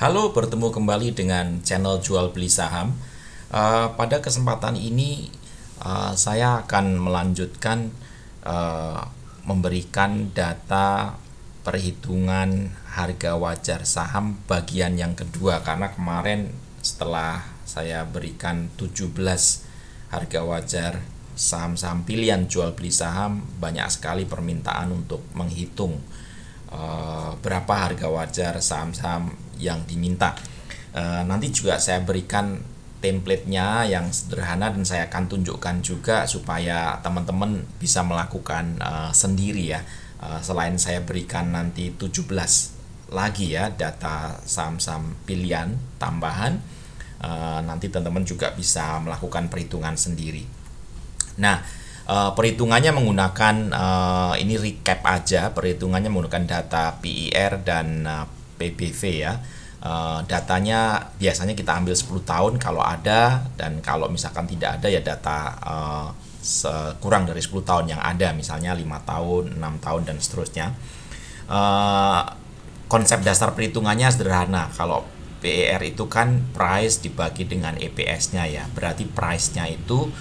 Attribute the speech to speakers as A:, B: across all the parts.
A: Halo, bertemu kembali dengan channel jual beli saham. Pada kesempatan ini saya akan melanjutkan memberikan data perhitungan harga wajar saham bagian yang kedua, karena kemarin setelah saya berikan 17 harga wajar saham-saham pilihan jual beli saham, banyak sekali permintaan untuk menghitung berapa harga wajar saham-saham yang diminta. Nanti juga saya berikan template-nya yang sederhana dan saya akan tunjukkan juga supaya teman-teman bisa melakukan sendiri ya. Selain saya berikan nanti 17 lagi ya data saham-saham pilihan tambahan, nanti teman-teman juga bisa melakukan perhitungan sendiri. Nah, perhitungannya menggunakan ini recap aja, perhitungannya menggunakan data PER dan PBV ya. Datanya biasanya kita ambil 10 tahun kalau ada, dan kalau misalkan tidak ada ya data kurang dari 10 tahun yang ada, misalnya 5 tahun, 6 tahun dan seterusnya. Konsep dasar perhitungannya sederhana. Kalau PER itu kan price dibagi dengan EPS-nya ya, berarti price-nya itu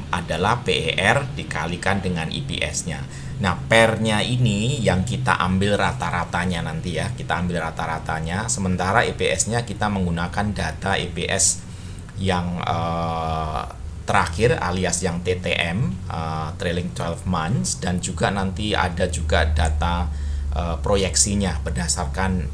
A: adalah PER dikalikan dengan EPS-nya. Nah, PER-nya ini yang kita ambil rata-ratanya nanti ya, kita ambil rata-ratanya, sementara EPS-nya kita menggunakan data EPS yang terakhir alias yang TTM, trailing 12 months, dan juga nanti ada juga data proyeksinya berdasarkan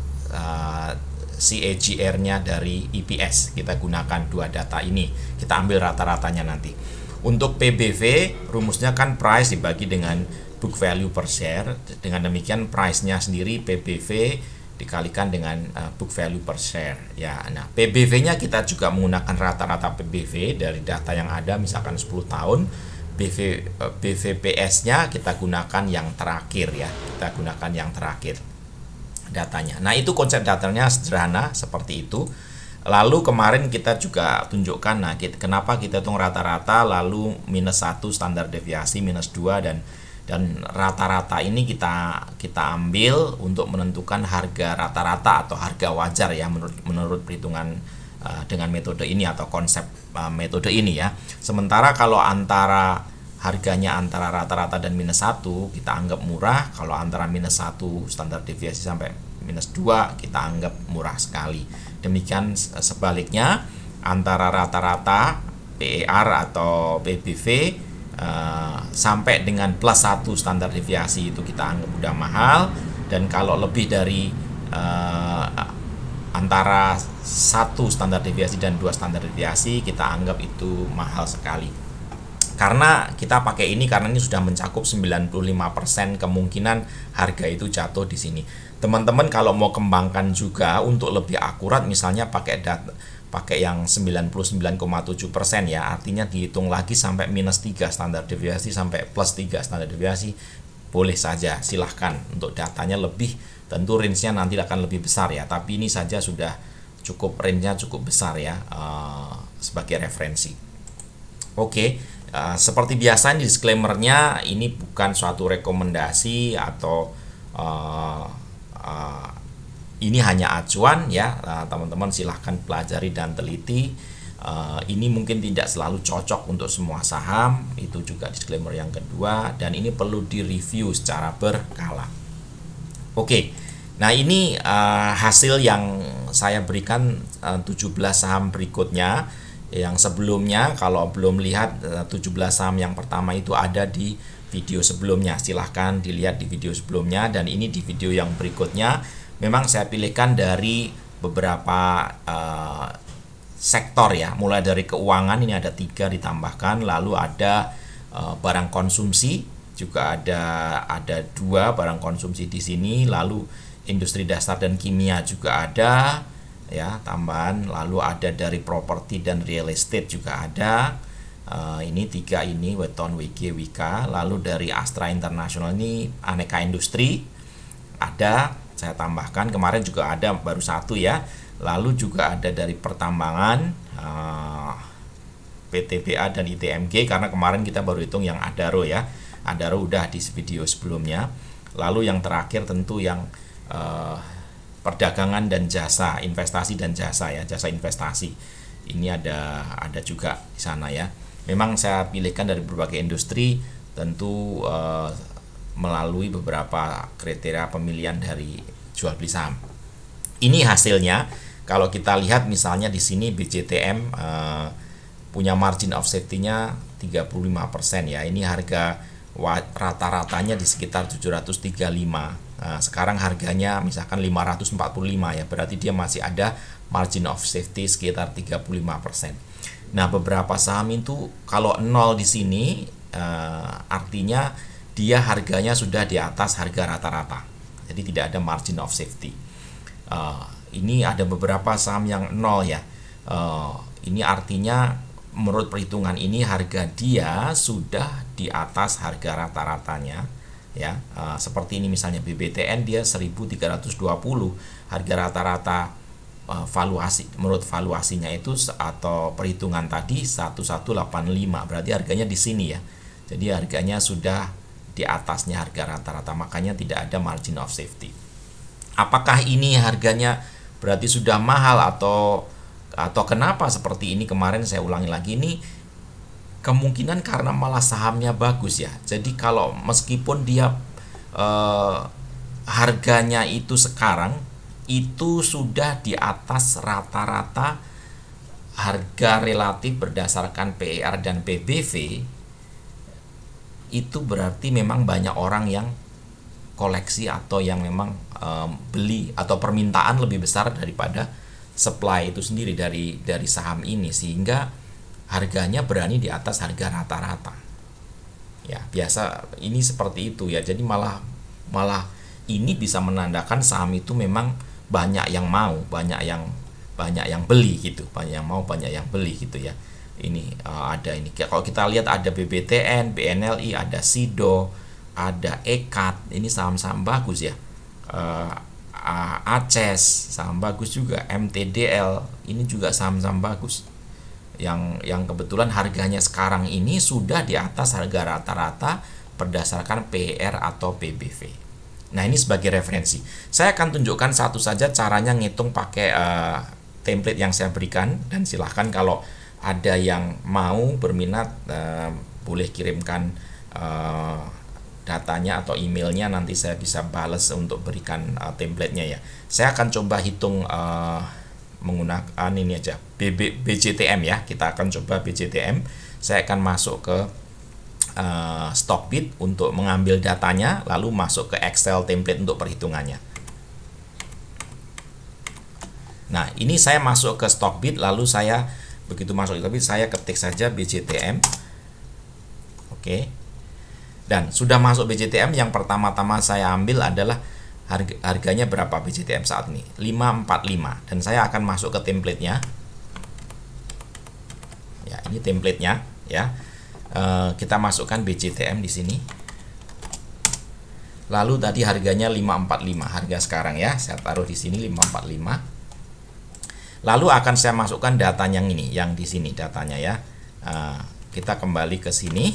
A: CAGR-nya dari EPS. Kita gunakan dua data ini, kita ambil rata-ratanya nanti. Untuk PBV, rumusnya kan price dibagi dengan book value per share. Dengan demikian price-nya sendiri PBV dikalikan dengan book value per share ya. Nah, PBV-nya kita juga menggunakan rata-rata PBV dari data yang ada, misalkan 10 tahun. BVPS-nya kita gunakan yang terakhir ya, kita gunakan yang terakhir datanya. Nah, itu konsep datanya sederhana seperti itu. Lalu kemarin kita juga tunjukkan, nah kenapa kita hitung rata-rata, lalu -1 standar deviasi, -2, dan rata-rata ini kita ambil untuk menentukan harga rata-rata atau harga wajar ya, menurut perhitungan dengan metode ini atau konsep metode ini ya. Sementara kalau harganya antara rata-rata dan -1 kita anggap murah, kalau antara -1 standar deviasi sampai -2 kita anggap murah sekali. Demikian sebaliknya, antara rata-rata PER atau PBV sampai dengan +1 standar deviasi itu kita anggap udah mahal, dan kalau lebih dari antara 1 standar deviasi dan 2 standar deviasi kita anggap itu mahal sekali. Karena kita pakai ini karena ini sudah mencakup 95% kemungkinan harga itu jatuh di sini. Teman-teman kalau mau kembangkan juga untuk lebih akurat, misalnya pakai yang 99,7% ya, artinya dihitung lagi sampai -3 standar deviasi sampai +3 standar deviasi, boleh saja, silahkan. Untuk datanya lebih, tentu range-nya nanti akan lebih besar ya, tapi ini saja sudah cukup, range-nya cukup besar ya, sebagai referensi. Oke. Seperti biasa di disclaimer-nya, ini bukan suatu rekomendasi atau ini hanya acuan ya, teman-teman silahkan pelajari dan teliti. Ini mungkin tidak selalu cocok untuk semua saham, itu juga disclaimer yang kedua, dan ini perlu direview secara berkala. Oke, nah ini hasil yang saya berikan 17 saham berikutnya. Yang sebelumnya, kalau belum lihat 17 saham yang pertama itu ada di video sebelumnya, silahkan dilihat di video sebelumnya. Dan ini di video yang berikutnya memang saya pilihkan dari beberapa sektor ya, mulai dari keuangan, ini ada 3 ditambahkan, lalu ada barang konsumsi juga ada 2 barang konsumsi di sini, lalu industri dasar dan kimia juga ada ya tambahan, lalu ada dari properti dan real estate juga ada. Ini 3 ini Weton, WG, Wika. Lalu dari Astra International ini aneka industri ada, saya tambahkan. Kemarin juga ada baru 1 ya. Lalu juga ada dari pertambangan, PTBA dan ITMG, karena kemarin kita baru hitung yang Adaro ya. Adaro udah di video sebelumnya. Lalu yang terakhir tentu yang perdagangan dan jasa, investasi dan jasa ya, jasa investasi. Ini ada juga di sana ya. Memang saya pilihkan dari berbagai industri, tentu melalui beberapa kriteria pemilihan dari jual beli saham. Ini hasilnya. Kalau kita lihat misalnya di sini BJTM punya margin of safety-nya 35% ya. Ini harga rata-ratanya di sekitar 735. Sekarang harganya misalkan 545 ya, berarti dia masih ada margin of safety sekitar 35%. Nah, beberapa saham itu kalau 0 di sini artinya dia harganya sudah di atas harga rata-rata. Jadi tidak ada margin of safety. Ini ada beberapa saham yang 0 ya. Ini artinya menurut perhitungan ini harga dia sudah di atas harga rata-ratanya ya. Seperti ini misalnya BBTN dia 1320, harga rata-rata valuasi menurut valuasinya itu atau perhitungan tadi 1185, berarti harganya di sini ya. Jadi harganya sudah di atasnya harga rata-rata, makanya tidak ada margin of safety. Apakah ini harganya berarti sudah mahal atau kenapa seperti ini? Kemarin saya ulangi lagi, ini kemungkinan karena malah sahamnya bagus ya. Jadi kalau meskipun dia harganya itu sekarang itu sudah di atas rata-rata harga relatif berdasarkan PER dan PBV, itu berarti memang banyak orang yang koleksi atau yang memang beli atau permintaan lebih besar daripada supply itu sendiri dari saham ini, sehingga harganya berani di atas harga rata-rata. Ya, biasa ini seperti itu ya. Jadi malah ini bisa menandakan saham itu memang banyak yang mau, banyak yang beli gitu, banyak yang mau, banyak yang beli gitu ya. Ini ada ini. Kalau kita lihat ada BBTN, BNLI, ada SIDO, ada EKAT. Ini saham-saham bagus ya. ACES saham bagus juga, MTDL ini juga saham-saham bagus yang kebetulan harganya sekarang ini sudah di atas harga rata-rata berdasarkan PER atau PBV. Nah, ini sebagai referensi. Saya akan tunjukkan satu saja caranya ngitung pakai template yang saya berikan, dan silahkan kalau ada yang mau berminat boleh kirimkan datanya atau emailnya, nanti saya bisa balas untuk berikan templatenya ya. Saya akan coba hitung menggunakan ini aja BJTM ya. Kita akan coba BJTM. Saya akan masuk ke Stockbit untuk mengambil datanya, lalu masuk ke Excel template untuk perhitungannya. Nah, ini saya masuk ke Stockbit, lalu saya begitu masuk ke Stockbit saya ketik saja BJTM. Oke. Dan sudah masuk BJTM, yang pertama-tama saya ambil adalah harganya berapa BJTM saat ini, 545, dan saya akan masuk ke templatenya. Ya, ini templatenya ya. Kita masukkan BJTM di sini. Lalu tadi harganya 545, harga sekarang ya. Saya taruh di sini 545. Lalu akan saya masukkan data yang ini, yang di sini datanya ya. Kita kembali ke sini.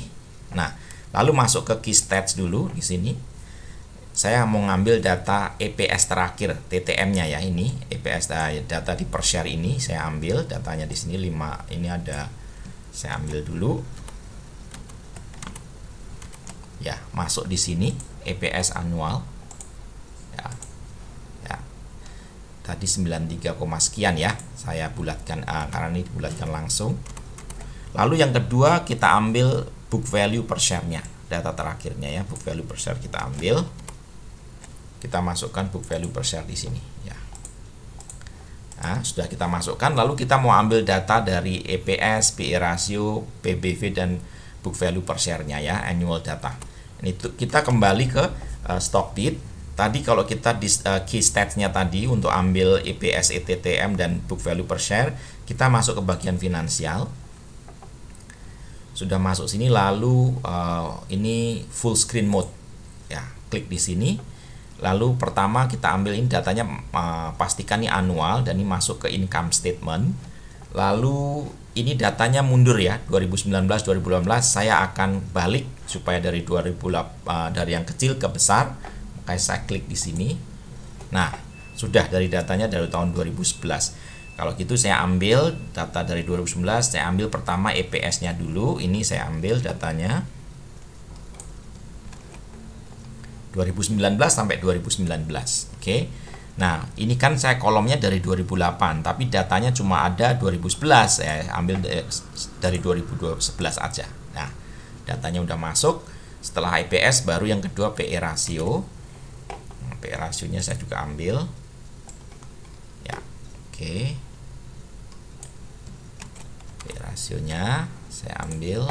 A: Nah, lalu masuk ke key stats dulu di sini. Saya mau ngambil data EPS terakhir, TTM-nya ya, ini EPS data di per share ini saya ambil datanya di sini 5. Ini ada, saya ambil dulu. Ya, masuk di sini EPS annual. Ya. Ya. Tadi 93, sekian ya. Saya bulatkan karena ini dibulatkan langsung. Lalu yang kedua kita ambil book value per share-nya, data terakhirnya ya, book value per share kita ambil. Kita masukkan book value per share di sini ya. Nah, sudah kita masukkan, lalu kita mau ambil data dari EPS, PE ratio, PBV dan book value per share-nya ya, annual data. Ini kita kembali ke Stockbit. Tadi kalau kita di key stats-nya tadi untuk ambil EPS, ETTM dan book value per share, kita masuk ke bagian finansial. Sudah masuk sini, lalu ini full screen mode ya, klik di sini. Lalu pertama kita ambil ini datanya, pastikan ini annual dan ini masuk ke income statement. Lalu ini datanya mundur ya, 2019 2018. Saya akan balik supaya dari 2008 dari yang kecil ke besar. Makanya saya klik di sini. Nah, sudah dari datanya dari tahun 2011. Kalau gitu saya ambil data dari 2011, saya ambil pertama EPS-nya dulu. Ini saya ambil datanya 2019 sampai 2019. Oke. Nah, ini kan saya kolomnya dari 2008, tapi datanya cuma ada 2011. Saya ambil dari 2011 aja. Nah, datanya udah masuk. Setelah EPS baru yang kedua PE rasio. Nah, PE rasionya saya juga ambil. Ya, oke. PE rasionya saya ambil.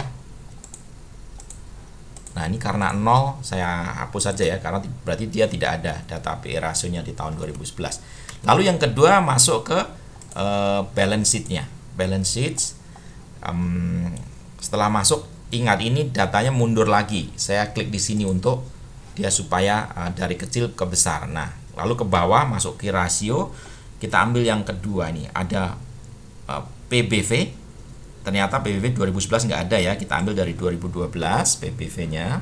A: Nah, ini karena 0 saya hapus saja ya, karena berarti dia tidak ada data PE rasionya di tahun 2011. Lalu yang kedua masuk ke balance sheet-nya. Balance sheet, setelah masuk, ingat ini datanya mundur lagi. Saya klik di sini untuk dia supaya dari kecil ke besar. Nah, lalu ke bawah masuk ke rasio, kita ambil yang kedua ini, ada PBV. Ternyata PBV 2011 nggak ada ya, kita ambil dari 2012 PBV-nya.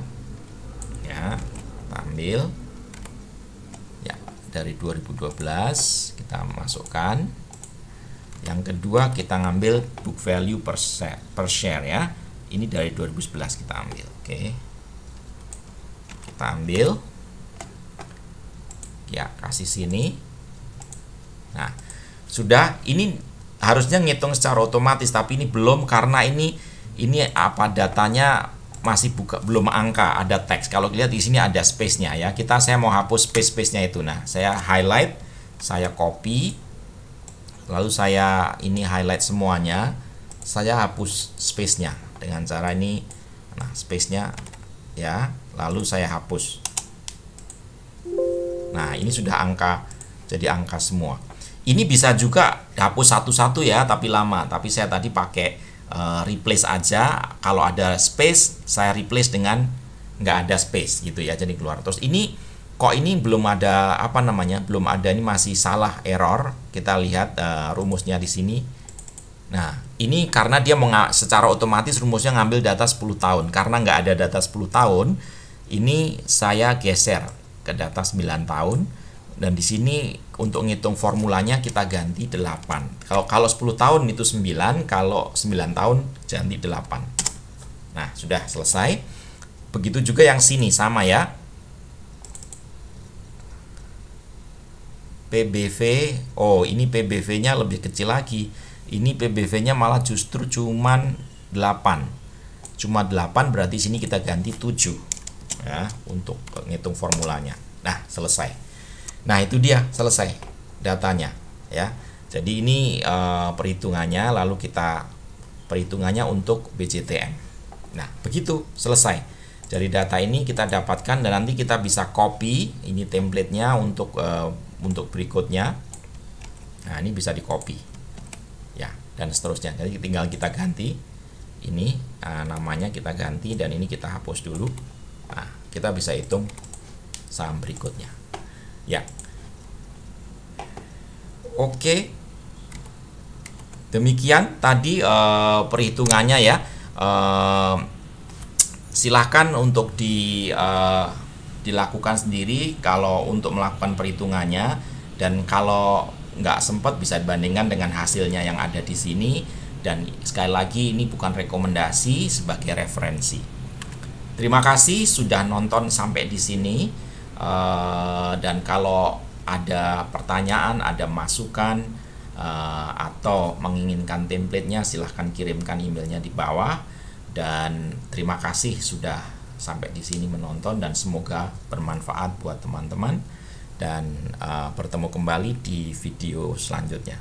A: Ya, kita ambil. Ya, dari 2012 kita masukkan. Yang kedua kita ngambil book value per share ya. Ini dari 2011 kita ambil. Oke. Kita ambil. Ya, kasih sini. Nah, sudah ini harusnya ngitung secara otomatis, tapi ini belum karena ini apa datanya masih belum angka, ada teks. Kalau lihat di sini ada space-nya ya. Saya mau hapus space-nya itu. Nah, saya highlight, saya copy, lalu saya ini highlight semuanya, saya hapus space-nya dengan cara ini. Nah, space-nya ya, lalu saya hapus. Nah, ini sudah angka, jadi angka semua. Ini bisa juga hapus satu-satu ya, tapi lama. Tapi saya tadi pakai replace aja. Kalau ada space, saya replace dengan nggak ada space gitu ya, jadi keluar. Terus ini kok ini belum ada apa namanya? Belum ada, ini masih salah, error. Kita lihat rumusnya di sini. Nah, ini karena dia secara otomatis rumusnya ngambil data 10 tahun. Karena nggak ada data 10 tahun, ini saya geser ke data 9 tahun. Dan di sini untuk ngitung formulanya kita ganti 8. Kalau 10 tahun itu 9, kalau 9 tahun ganti 8. Nah, sudah selesai. Begitu juga yang sini sama ya. PBV, oh ini PBV-nya lebih kecil lagi. Ini PBV-nya malah justru cuman 8. Cuma 8 berarti sini kita ganti 7 ya untuk ngitung formulanya. Nah, selesai. Nah, itu dia selesai datanya ya. Jadi ini perhitungannya, lalu kita perhitungannya untuk BJTM. Nah, begitu selesai. Dari data ini kita dapatkan dan nanti kita bisa copy ini template-nya untuk berikutnya. Nah, ini bisa di copy. Ya, dan seterusnya. Jadi tinggal kita ganti ini namanya kita ganti dan ini kita hapus dulu. Nah, kita bisa hitung saham berikutnya. Ya, oke, demikian tadi perhitungannya ya. Silahkan untuk dilakukan sendiri kalau untuk melakukan perhitungannya, dan kalau nggak sempat bisa dibandingkan dengan hasilnya yang ada di sini. Dan sekali lagi ini bukan rekomendasi, sebagai referensi. Terima kasih sudah nonton sampai di sini. Dan kalau ada pertanyaan, ada masukan, atau menginginkan template-nya, silahkan kirimkan emailnya di bawah. Dan terima kasih sudah sampai di sini menonton, dan semoga bermanfaat buat teman-teman. Dan bertemu kembali di video selanjutnya.